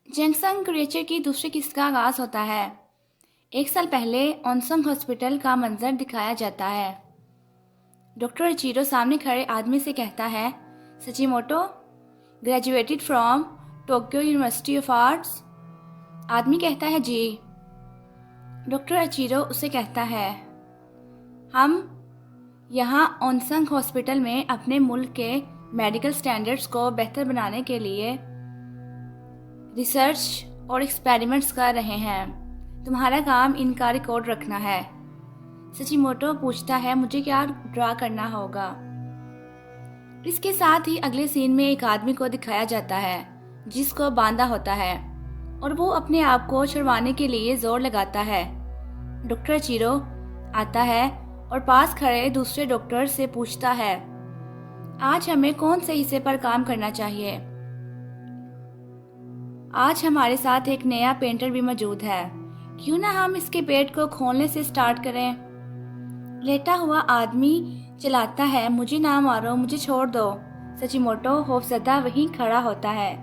जेंगसंग creature की दूसरी किस्त का आगाज होता है। 1 साल पहले ओनसंग हॉस्पिटल का मंजर दिखाया जाता है। डॉक्टर इचिरो सामने खड़े आदमी से कहता है, Sachimoto graduated from Tokyo University of Arts. आदमी कहता है, जी। डॉक्टर इचिरो उसे कहता है, हम यहाँ ओनसंग हॉस्पिटल में अपने मुल्क के मेडिकल स्टैंडर्ड्स को बेहतर बनाने के लिए रिसर्च और एक्सपेरिमेंट्स कर रहे हैं। तुम्हारा काम इनका रिकॉर्ड रखना है। सचिमोटो पूछता है, मुझे क्या ड्रा करना होगा। इसके साथ ही अगले सीन में एक आदमी को दिखाया जाता है जिसको बांधा होता है और वो अपने आप को छुड़वाने के लिए जोर लगाता है। डॉक्टर चिरो आता है और पास खड़े दूसरे डॉक्टर से पूछता है, आज हमें कौन से हिस्से पर काम करना चाहिए। आज हमारे साथ एक नया पेंटर भी मौजूद है, क्यों ना हम इसके पेट को खोलने से स्टार्ट करें। लेटा हुआ आदमी चिल्लाता है, मुझे ना मारो, मुझे छोड़ दो। सचिमोटो खौफजदा वहीं खड़ा होता है।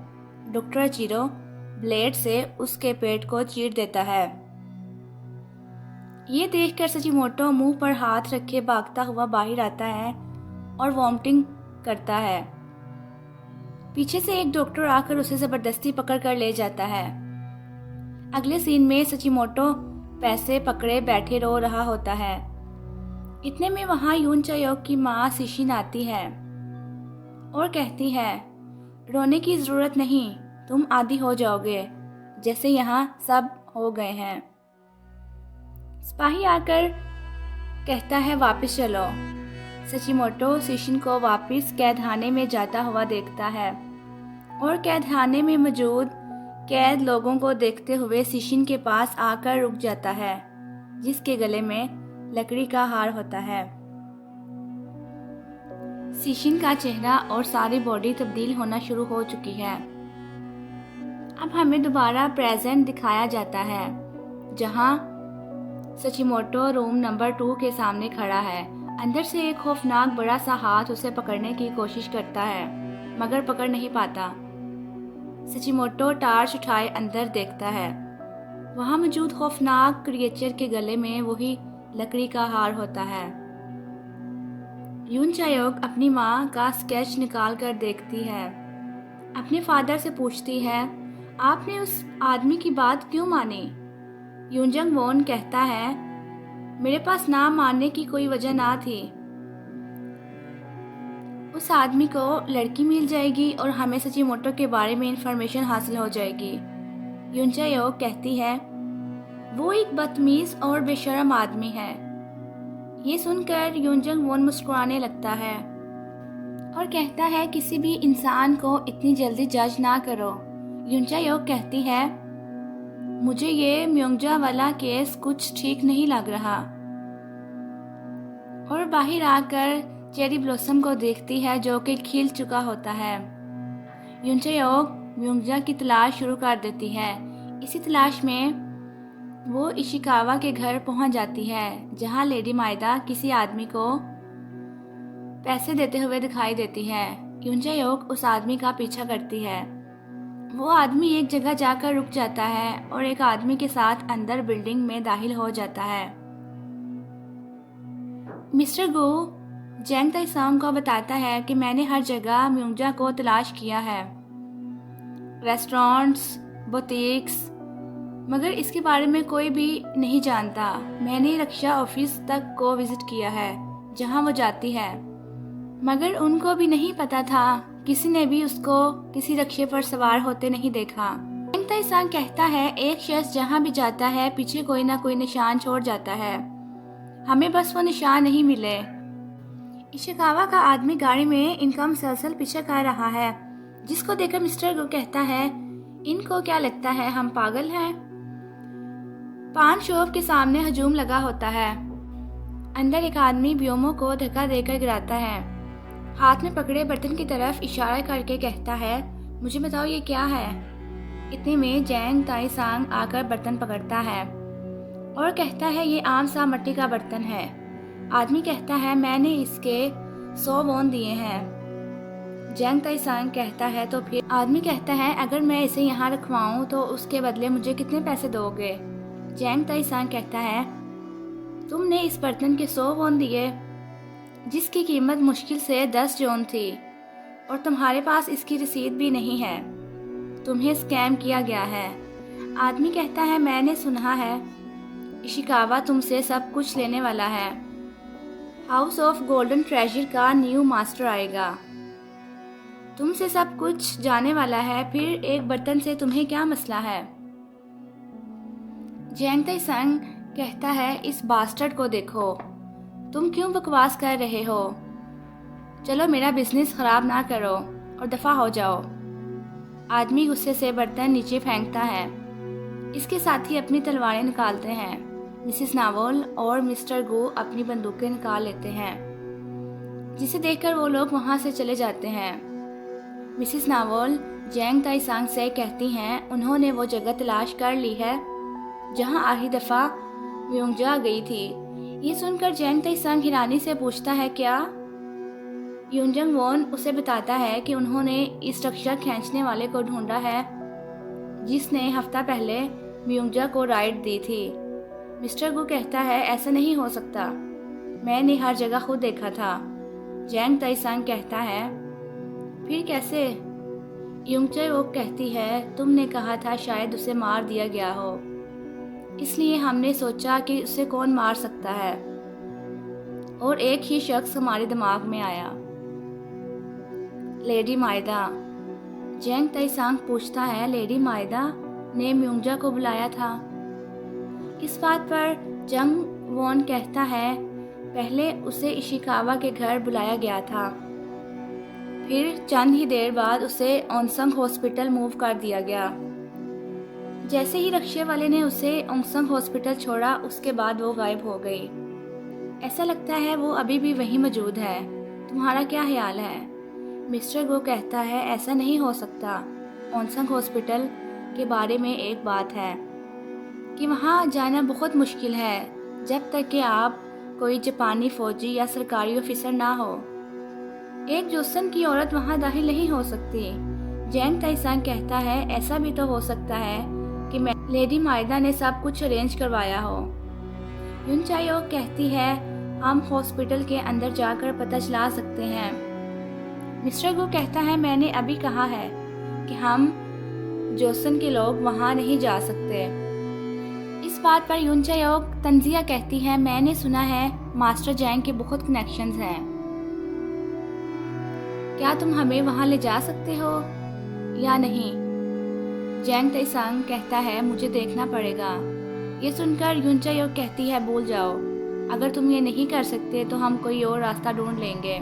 डॉक्टर चिरो ब्लेड से उसके पेट को चीर देता है। ये देखकर सचिमोटो मुंह पर हाथ रखे भागता हुआ बाहर आता है और वॉमिटिंग करता है। पीछे से एक डॉक्टर आकर उसे जबरदस्ती पकड़ कर ले जाता है। अगले सीन में सचिमोटो पैसे पकड़े बैठे रो रहा होता है। इतने में वहां यून चायोक की माँ सिशिन आती है और कहती है, रोने की जरूरत नहीं, तुम आदी हो जाओगे जैसे यहाँ सब हो गए हैं। सिपाही आकर कहता है, वापस चलो। सचिमोटो सिशिन को वापस कैदखाने में जाता हुआ देखता है और कैदखाने में मौजूद कैद लोगों को देखते हुए सिशिन के पास आकर रुक जाता है, जिसके गले में लकड़ी का हार होता है। सिशिन का चेहरा और सारी बॉडी तब्दील होना शुरू हो चुकी है। अब हमें दोबारा प्रेजेंट दिखाया जाता है, जहां सचिमोटो रूम नंबर 2 के सामने खड़ा है। अंदर से एक खौफनाक बड़ा सा हाथ उसे पकड़ने की कोशिश करता है, मगर पकड़ नहीं पाता। सचिमोटो टार्च उठाए अंदर देखता है। वहां मौजूद खौफनाक क्रिएचर के गले में वही लकड़ी का हार होता है। यून चायोक अपनी माँ का स्केच निकाल कर देखती है। अपने फादर से पूछती है, आपने उस आदमी की बात क्यों मानी। यूनजंग वोन कहता है, मेरे पास ना मानने की कोई वजह ना थी। उस आदमी को लड़की मिल जाएगी और हमें सचिमोटो के बारे में इंफॉर्मेशन हासिल हो जाएगी। यून चायोक कहती है, वो एक बदतमीज और बेशर्म आदमी है। ये सुनकर यूनजंग वोन मुस्कुराने लगता है और कहता है, किसी भी इंसान को इतनी जल्दी जज ना करो। यून चायोक कहती है, मुझे ये म्योंगजा वाला केस कुछ ठीक नहीं लग रहा, और बाहर आकर चेरी ब्लॉसम को देखती है जो कि खिल चुका होता है। यून चायोक म्योंगजा की तलाश शुरू कर देती है। इसी तलाश में वो इशिकावा के घर पहुंच जाती है, जहां लेडी माइदा किसी आदमी को पैसे देते हुए दिखाई देती है। यून चायोक उस आदमी का पीछा करती है। वो आदमी एक जगह जाकर रुक जाता है और एक आदमी के साथ अंदर बिल्डिंग में दाखिल हो जाता है। मिस्टर गो जेंग ताइसांग को बताता है कि मैंने हर जगह म्योंगजा को तलाश किया है, रेस्टोरेंट्स, बुटीक्स, मगर इसके बारे में कोई भी नहीं जानता। मैंने रक्षा ऑफिस तक को विजिट किया है जहां वो जाती है, मगर उनको भी नहीं पता था, किसी ने भी उसको किसी रक्षे पर सवार होते नहीं देखा। जेंग ताइसांग कहता है, एक शख्स जहां भी जाता है पीछे कोई ना कोई निशान छोड़ जाता है, हमें बस वो निशान नहीं मिले। इशिकावा का आदमी गाड़ी में इनका मुसलसल पीछा कर रहा है, जिसको देखकर मिस्टर गो कहता है, इनको क्या लगता है हम पागल हैं। पान शॉप के सामने हजूम लगा होता है। अंदर एक आदमी ब्योमो को धक्का देकर गिराता है। हाथ में पकड़े बर्तन की तरफ इशारा करके कहता है, मुझे बताओ ये क्या है। इतने में जेंग ताइसांग आकर बर्तन पकड़ता है और कहता है, ये आम सा मिट्टी का बर्तन है। आदमी कहता है, मैंने इसके 100 वॉन दिए हैं। जैंग ताइसांग कहता है तो फिर आदमी कहता है अगर मैं इसे यहाँ रखवाऊँ तो उसके बदले मुझे कितने पैसे दोगे? जैंग ताइसांग कहता है तुमने इस बर्तन के 100 वॉन दिए जिसकी कीमत मुश्किल से 10 जोन थी और तुम्हारे पास इसकी रसीद भी नहीं है। तुम्हें स्कैम किया गया है। आदमी कहता है मैंने सुना है इशिकावा तुमसे सब कुछ लेने वाला है। हाउस ऑफ गोल्डन ट्रेजर का न्यू मास्टर आएगा, तुमसे सब कुछ जाने वाला है, फिर एक बर्तन से तुम्हें क्या मसला है? जैंग ताइसांग कहता है इस बास्टर्ड को देखो, तुम क्यों बकवास कर रहे हो? चलो मेरा बिजनेस खराब ना करो और दफा हो जाओ। आदमी गुस्से से बर्तन नीचे फेंकता है। इसके साथी अपनी तलवारें निकालते हैं। मिसेस नावल और मिस्टर गो अपनी बंदूकें निकाल लेते हैं, जिसे देखकर वो लोग वहां से चले जाते हैं। मिसेस नावल जैंग ताइसांग से कहती हैं उन्होंने वो जगह तलाश कर ली है जहां आखिरी दफा म्यूंगजा गई थी। ये सुनकर जैंग ताइसांग हैरानी से पूछता है क्या? यूनजंग वॉन उसे बताता है कि उन्होंने इस रक्षा खींचने वाले को ढूंढा है जिसने हफ्ता पहले म्यूंगजा को राइड दी थी। मिस्टर गु कहता है ऐसा नहीं हो सकता, मैंने हर जगह खुद देखा था। जैंग ताइसांग कहता है फिर कैसे? यूंगचे वोक कहती है तुमने कहा था शायद उसे मार दिया गया हो, इसलिए हमने सोचा कि उसे कौन मार सकता है और एक ही शख्स हमारे दिमाग में आया, लेडी माइदा। जैंग ताइसांग पूछता है लेडी माइदा ने म्यूंगजा को बुलाया था? इस बात पर जंग वॉन कहता है पहले उसे इशिकावा के घर बुलाया गया था, फिर चंद ही देर बाद उसे ओनसंग हॉस्पिटल मूव कर दिया गया। जैसे ही रक्षे वाले ने उसे ओनसंग हॉस्पिटल छोड़ा उसके बाद वो गायब हो गई। ऐसा लगता है वो अभी भी वहीं मौजूद है। तुम्हारा क्या ख्याल है? मिस्टर गो कहता है ऐसा नहीं हो सकता। ओनसंग हॉस्पिटल के बारे में एक बात है कि वहाँ जाना बहुत मुश्किल है जब तक कि आप कोई जापानी फौजी या सरकारी ऑफिसर ना हो। एक जोसन की औरत वहाँ दाखिल नहीं हो सकती। जैंग ताइसांग कहता है ऐसा भी तो हो सकता है कि मैं लेडी माइदा ने सब कुछ अरेंज करवाया हो। यून चायो कहती है हम हॉस्पिटल के अंदर जाकर पता चला सकते हैं। मिस्टर गो कहता है मैंने अभी कहा है कि हम जोसन के लोग वहाँ नहीं जा सकते। इस बात पर यून चायो तंजिया कहती है मैंने सुना है मास्टर जैंग के बहुत कनेक्शंस हैं, क्या तुम हमें वहाँ ले जा सकते हो या नहीं? जैंग ताइसांग कहता है मुझे देखना पड़ेगा। ये सुनकर यून चायो कहती है भूल जाओ, अगर तुम ये नहीं कर सकते तो हम कोई और रास्ता ढूंढ लेंगे,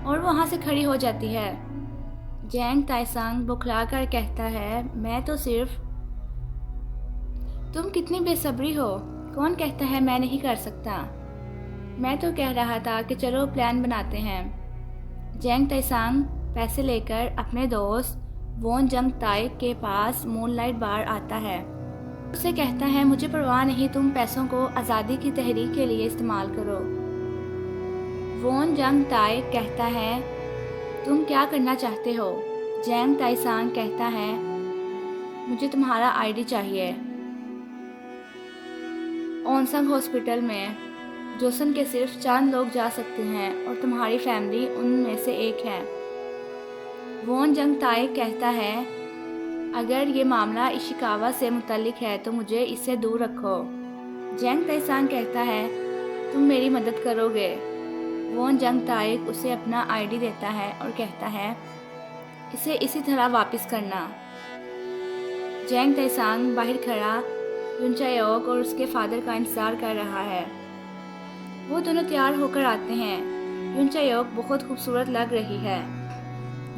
और वहाँ से खड़ी हो जाती है। जैंग ताइसांग बुखलाकर कहता है मैं तो सिर्फ। तुम कितनी बेसब्री हो। कौन कहता है मैं नहीं कर सकता? मैं तो कह रहा था कि चलो प्लान बनाते हैं। जैंग ताइसांग पैसे लेकर अपने दोस्त वोन जंग ताई के पास मूनलाइट बार आता है। उसे कहता है मुझे परवाह नहीं, तुम पैसों को आज़ादी की तहरीक के लिए इस्तेमाल करो। वोन जंग ताई कहता है तुम क्या करना चाहते हो? जैंग ताइसांग कहता है मुझे तुम्हारा आईडी चाहिए। ओनसंग हॉस्पिटल में जोसन के सिर्फ चंद लोग जा सकते हैं और तुम्हारी फैमिली उनमें से एक है। वोन जंग ताई कहता है अगर ये मामला इशिकावा से मुतल्लिक है तो मुझे इससे दूर रखो। जैंग ताइसांग कहता है तुम मेरी मदद करोगे। वोन जंग ताई उसे अपना आईडी देता है और कहता है इसे इसी तरह वापस करना। जैंग ताइसांग बाहर खड़ा यून चायोक और उसके फादर का इंतजार कर रहा है। वो दोनों तैयार होकर आते हैं। यून चायोक बहुत खूबसूरत लग रही है।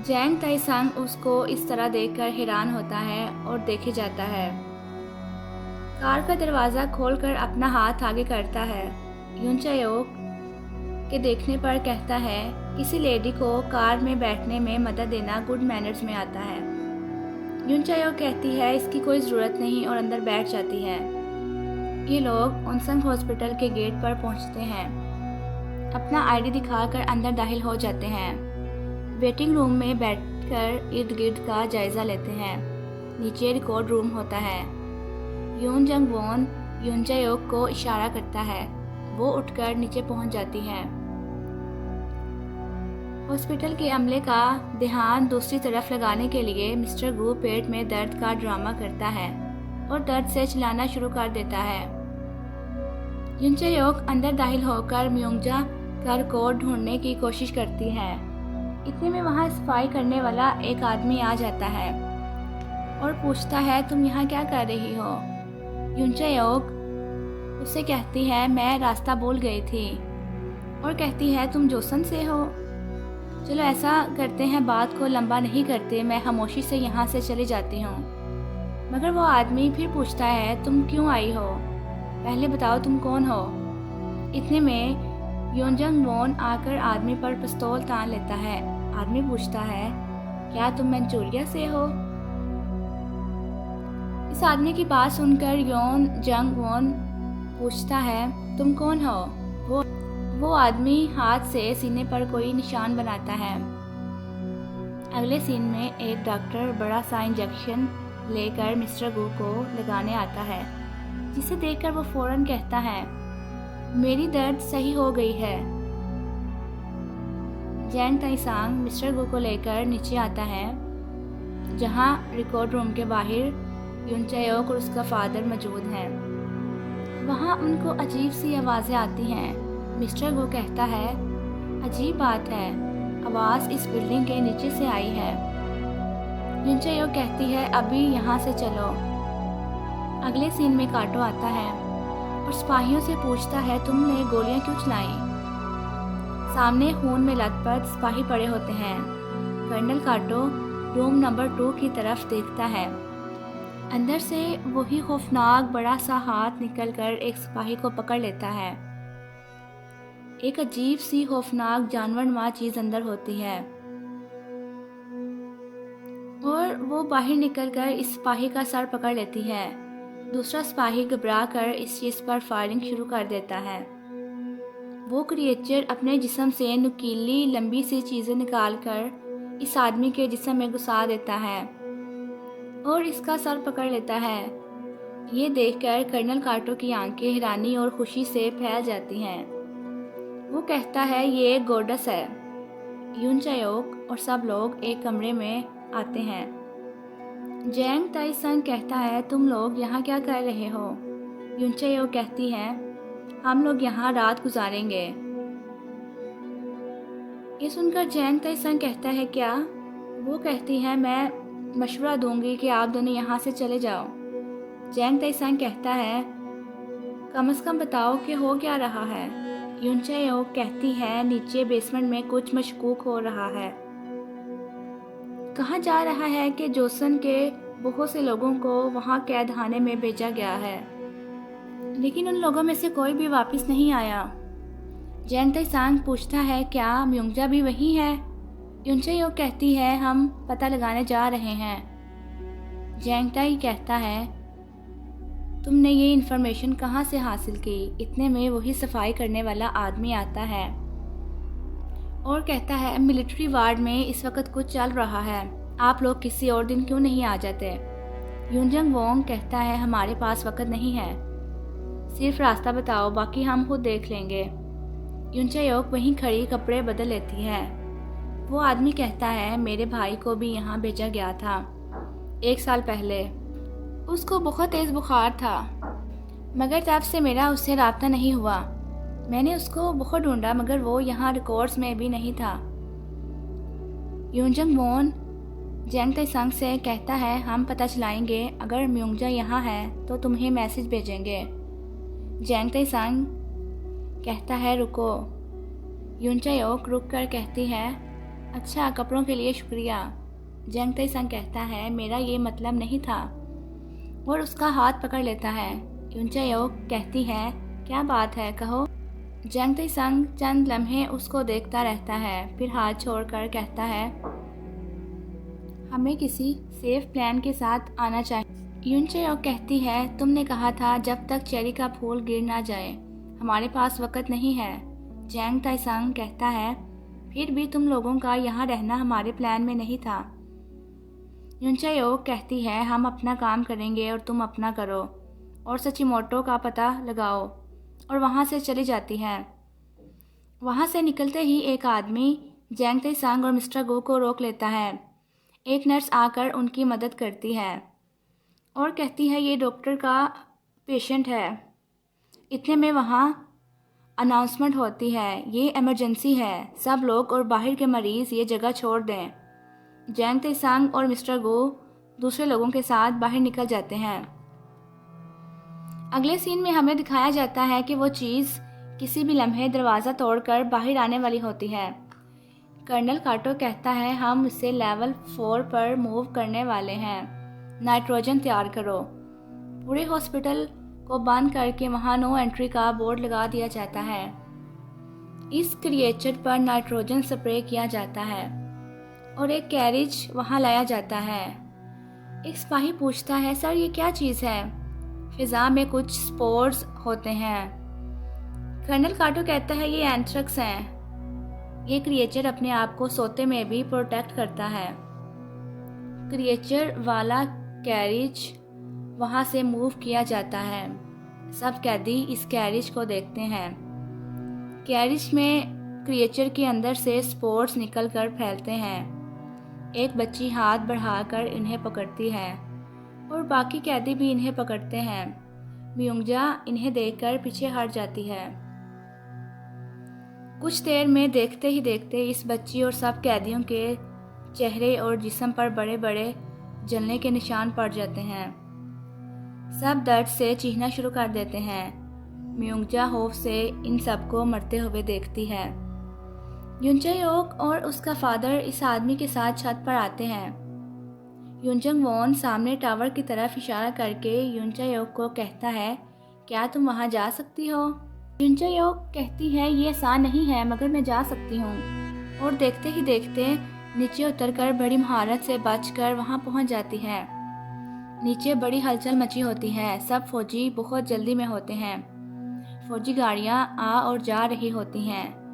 जैंग ताइसांग उसको इस तरह देखकर हैरान होता है और देखे जाता है। कार का दरवाज़ा खोलकर अपना हाथ आगे करता है। यून चायोक के देखने पर कहता है किसी लेडी को कार में बैठने में मदद देना गुड मैनर्स में आता है। यून चायोक कहती है इसकी कोई ज़रूरत नहीं और अंदर बैठ जाती है। ये लोग ओनसंग हॉस्पिटल के गेट पर पहुंचते हैं, अपना आईडी दिखाकर अंदर दाखिल हो जाते हैं। वेटिंग रूम में बैठकर इर्द गिर्द का जायजा लेते हैं। नीचे रिकॉर्ड रूम होता है। यून जंग वॉन यून जायोक को इशारा करता है। वो उठकर नीचे पहुंच जाती है। हॉस्पिटल के अमले का ध्यान दूसरी तरफ लगाने के लिए मिस्टर गू पेट में दर्द का ड्रामा करता है और दर्द से चिल्लाना शुरू कर देता है। यून जायोक अंदर दाखिल होकर म्योंगजा का रिकॉर्ड ढूंढने की कोशिश करती है। इतने में वहाँ सफाई करने वाला एक आदमी आ जाता है और पूछता है, तुम यहाँ क्या कर रही हो? यून जायोक उससे कहती है, मैं रास्ता भूल गई थी, और कहती है, तुम जोसन से हो? चलो ऐसा करते हैं, बात को लंबा नहीं करते, मैं खामोशी से यहाँ से चली जाती हूँ। मगर वो आदमी फिर पूछता है, तुम क्यों आई हो? पहले बताओ तुम कौन हो? इतने में योनजंग वॉन आकर आदमी पर पिस्तौल तान लेता है। आदमी पूछता है, क्या तुम मंचूरिया से हो? इस आदमी की बात सुनकर योन जंग वॉन पूछता है, तुम कौन हो? वो आदमी हाथ से सीने पर कोई निशान बनाता है। अगले सीन में एक डॉक्टर बड़ा सा इंजेक्शन लेकर मिस्टर गू को लगाने आता है, जिसे देखकर वो फौरन कहता है, मेरी दर्द सही हो गई है। जैंग ताइसांग मिस्टर गू को लेकर नीचे आता है, जहां रिकॉर्ड रूम के बाहर यून जायोक और उसका फादर मौजूद हैं। वहां उनको अजीब सी आवाज़ें आती हैं। मिस्टर गो कहता है, अजीब बात है, आवाज़ इस बिल्डिंग के नीचे से आई है। यून जायोक कहती है, अभी यहाँ से चलो। अगले सीन में काटो आता है और सिपाहियों से पूछता है, तुमने गोलियां क्यों चलाई? सामने खून में लथपथ सिपाही पड़े होते हैं। कर्नल काटो रूम नंबर 2 की तरफ देखता है। अंदर से वही खौफनाक बड़ा सा हाथ निकलकर एक सिपाही को पकड़ लेता है। एक अजीब सी खौफनाक जानवरनुमा चीज अंदर होती है और वो बाहर निकलकर इस सिपाही का सर पकड़ लेती है। दूसरा सिपाही घबरा कर इस चीज पर फायरिंग शुरू कर देता है। वो क्रिएचर अपने जिस्म से नुकीली लंबी सी चीजें निकालकर इस आदमी के जिस्म में घुसा देता है और इसका सर पकड़ लेता है। ये देखकर कर्नल काटो की आंखें हैरानी और खुशी से फैल जाती हैं। वो कहता है, ये एक गोडस है। यून जायोक और सब लोग एक कमरे में आते हैं। जैंग ताइसन कहता है, तुम लोग यहाँ क्या कर रहे हो? यून जायोक कहती है, हम लोग यहाँ रात गुजारेंगे। ये सुनकर जैंग ताइसन कहता है, क्या? वो कहती है, मैं मशवरा दूंगी कि आप दोनों यहाँ से चले जाओ। जैंग ताइसन कहता है, कम से कम बताओ कि हो क्या रहा है। यून जायोक कहती है, नीचे बेसमेंट में कुछ मशकूक हो रहा है। कहा जा रहा है कि जोसन के बहुत से लोगों को वहां कैद खाने में भेजा गया है, लेकिन उन लोगों में से कोई भी वापस नहीं आया। जैंग ताइसांग पूछता है, क्या म्योंगजा भी वही है? यून जायोक कहती है, हम पता लगाने जा रहे हैं। जैंग ताई कहता है, तुमने ये इन्फॉर्मेशन कहाँ से हासिल की? इतने में वही सफाई करने वाला आदमी आता है और कहता है, मिलिट्री वार्ड में इस वक्त कुछ चल रहा है, आप लोग किसी और दिन क्यों नहीं आ जाते? यूनजंग वोंग कहता है, हमारे पास वक्त नहीं है, सिर्फ रास्ता बताओ, बाकी हम खुद देख लेंगे। यून जायोक वहीं खड़ी कपड़े बदल लेती है। वो आदमी कहता है, मेरे भाई को भी यहाँ भेजा गया था 1 साल पहले। उसको बहुत तेज़ बुखार था, मगर तब से मेरा उससे राब्ता नहीं हुआ। मैंने उसको बहुत ढूंढा, मगर वो यहाँ रिकॉर्ड्स में भी नहीं था। यूनजंग वॉन जैंग ताइसांग से कहता है, हम पता चलाएंगे, अगर म्योंगजा यहाँ है तो तुम्हें मैसेज भेजेंगे। जैंग ताइसांग कहता है, रुको। यून जायोक रुक कर कहती है, अच्छा, कपड़ों के लिए शुक्रिया। जैंग ताइसांग कहता है, मेरा ये मतलब नहीं था, और उसका हाथ पकड़ लेता है। यून जायोक कहती है, क्या बात है, कहो। जैंग ताइसांग चंद लम्हे उसको देखता रहता है, फिर हाथ छोड़कर कहता है, हमें किसी सेफ प्लान के साथ आना चाहिए। यून जायोक कहती है, तुमने कहा था जब तक चेरी का फूल गिर ना जाए, हमारे पास वक्त नहीं है। जैंग ताइसांग कहता है, फिर भी तुम लोगों का यहाँ रहना हमारे प्लान में नहीं था। यूनचायोक कहती है, हम अपना काम करेंगे और तुम अपना करो और सचिमोटो का पता लगाओ, और वहाँ से चली जाती है। वहाँ से निकलते ही एक आदमी जैंग ताई-सांग और मिस्टर गो को रोक लेता है। एक नर्स आकर उनकी मदद करती है और कहती है ये डॉक्टर का पेशेंट है। इतने में वहाँ अनाउंसमेंट होती है, ये इमरजेंसी है, सब लोग और बाहर के मरीज़ ये जगह छोड़ दें। जैंग ताई-सांग और मिस्टर गो दूसरे लोगों के साथ बाहर निकल जाते हैं। अगले सीन में हमें दिखाया जाता है कि वो चीज़ किसी भी लम्हे दरवाज़ा तोड़कर बाहर आने वाली होती है। कर्नल काटो कहता है, हम इसे लेवल 4 पर मूव करने वाले हैं, नाइट्रोजन तैयार करो। पूरे हॉस्पिटल को बंद करके वहाँ नो एंट्री का बोर्ड लगा दिया जाता है। इस क्रिएचर पर नाइट्रोजन स्प्रे किया जाता है और एक कैरेज वहाँ लाया जाता है। एक सिपाही पूछता है, सर ये क्या चीज़ है? फिज़ा में कुछ स्पोर्स होते हैं। कर्नल काटो कहता है, ये एंथ्रेक्स हैं। ये क्रिएचर अपने आप को सोते में भी प्रोटेक्ट करता है। क्रिएचर वाला कैरेज वहाँ से मूव किया जाता है। सब कैदी इस कैरेज को देखते हैं। कैरेज में क्रिएचर के अंदर से स्पोर्स निकलकर फैलते हैं। एक बच्ची हाथ बढ़ाकर इन्हें पकड़ती है और बाकी कैदी भी इन्हें पकड़ते हैं। म्यूंगजा इन्हें देखकर पीछे हट जाती है। कुछ देर में देखते ही देखते इस बच्ची और सब कैदियों के चेहरे और जिस्म पर बड़े बड़े जलने के निशान पड़ जाते हैं। सब दर्द से चीखना शुरू कर देते हैं। म्यूंगजा खौफ से इन सबको मरते हुए देखती है। यूनचायोक और उसका फादर इस आदमी के साथ छत पर आते हैं। यूनजंग वॉन सामने टावर की तरफ इशारा करके यूनचायोक को कहता है, क्या तुम वहां जा सकती हो? यूनचायोक कहती है, ये आसान नहीं है मगर मैं जा सकती हूँ, और देखते ही देखते नीचे उतरकर बड़ी महारत से बचकर वहां पहुंच जाती है। नीचे बड़ी हलचल मची होती है। सब फौजी बहुत जल्दी में होते हैं। फौजी गाड़ियां आ और जा रही होती हैं।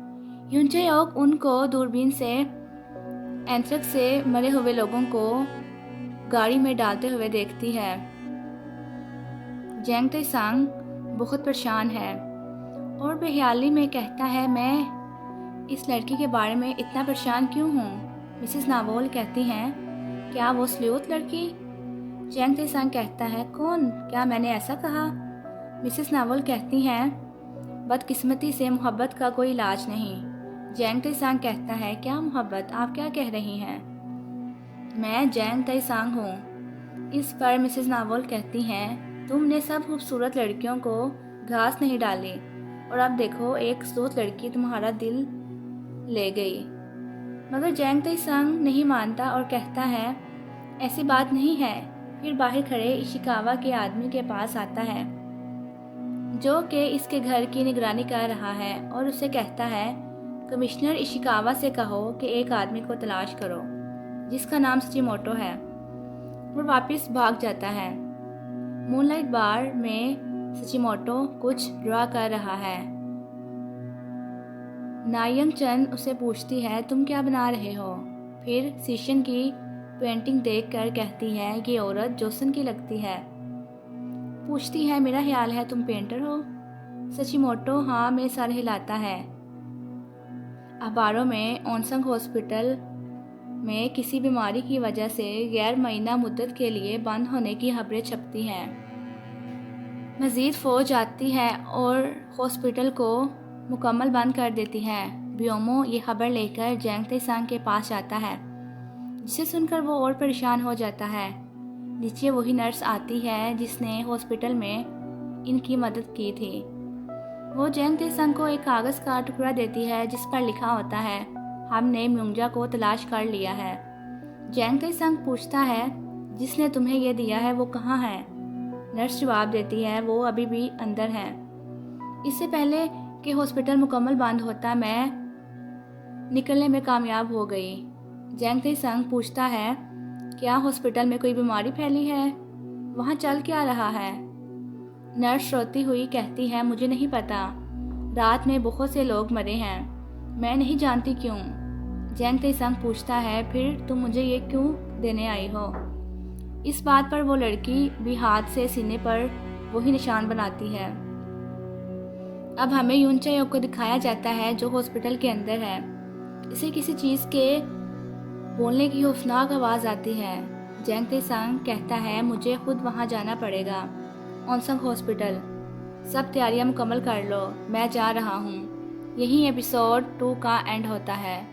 यूनचायोक उनको दूरबीन से एंथ्रेक्स से मरे हुए लोगों को गाड़ी में डालते हुए देखती है। जैंग ताई-सांग बहुत परेशान है और बेख्याली में कहता है, मैं इस लड़की के बारे में इतना परेशान क्यों हूँ? मिसेस नावोल कहती हैं, क्या वो स्लूथ लड़की? जैंग ताई-सांग कहता है, कौन? क्या मैंने ऐसा कहा? मिसेस नावोल कहती हैं, बदकिस्मती से मोहब्बत का कोई इलाज नहीं। जैंग ताई-सांग कहता है, क्या मोहब्बत? आप क्या कह रही हैं? मैं जैंग ताई-सांग हूँ। इस पर मिसेस नावोल कहती हैं, तुमने सब खूबसूरत लड़कियों को घास नहीं डाली और अब देखो एक स्लूथ लड़की तुम्हारा दिल ले गई। मगर जैंग ताई-सांग नहीं मानता और कहता है, ऐसी बात नहीं है। फिर बाहर खड़े इशिकावा के आदमी के पास आता है जो कि इसके घर की निगरानी कर रहा है और उसे कहता है, कमिश्नर इशिकावा से कहो कि एक आदमी को तलाश करो जिसका नाम सचिमोटो है। वो वापस भाग जाता है। मूनलाइट बार में सचिमोटो कुछ ड्रा कर रहा है। नायंग चन उसे पूछती है, तुम क्या बना रहे हो? फिर सीशन की पेंटिंग देखकर कहती है, ये औरत जोसन की लगती है। पूछती है, मेरा ख्याल है तुम पेंटर हो? सचिमोटो हाँ में सर हिलाता है। अखबारों में ओनसंग हॉस्पिटल में किसी बीमारी की वजह से गैर महीना मुद्दत के लिए बंद होने की खबरें छपती हैं। मज़ीद फौज आती है और हॉस्पिटल को मुकम्मल बंद कर देती है। ब्योमो ये खबर लेकर जैंग ताई-सांग के पास आता है, जिसे सुनकर वो और परेशान हो जाता है। नीचे वही नर्स आती है जिसने हॉस्पिटल में इनकी मदद की थी। वो जैंग ताई-सांग को एक कागज़ का टुकड़ा देती है जिस पर लिखा होता है, हमने म्यूंगजा को तलाश कर लिया है। जैंग ताई-सांग पूछता है, जिसने तुम्हें यह दिया है वो कहाँ है? नर्स जवाब देती है, वो अभी भी अंदर है। इससे पहले कि हॉस्पिटल मुकम्मल बंद होता मैं निकलने में कामयाब हो गई। जैंग ताई-सांग पूछता है, क्या हॉस्पिटल में कोई बीमारी फैली है? वहाँ चल क्या रहा है? नर्स रोती हुई कहती है, मुझे नहीं पता। रात में बहुत से लोग मरे हैं, मैं नहीं जानती क्यों। जैंग तेसंग पूछता है, फिर तुम मुझे ये क्यों देने आई हो? इस बात पर वो लड़की भी हाथ से सीने पर वही निशान बनाती है। अब हमें यून चायोक को दिखाया जाता है जो हॉस्पिटल के अंदर है। इसे किसी चीज़ के बोलने की खौफनाक आवाज़ आती है। जैंग तेसंग कहता है, मुझे खुद वहाँ जाना पड़ेगा, ऑनसंग हॉस्पिटल। सब तैयारियां मुकम्मल कर लो, मैं जा रहा हूँ। यहीं एपिसोड 2 का एंड होता है।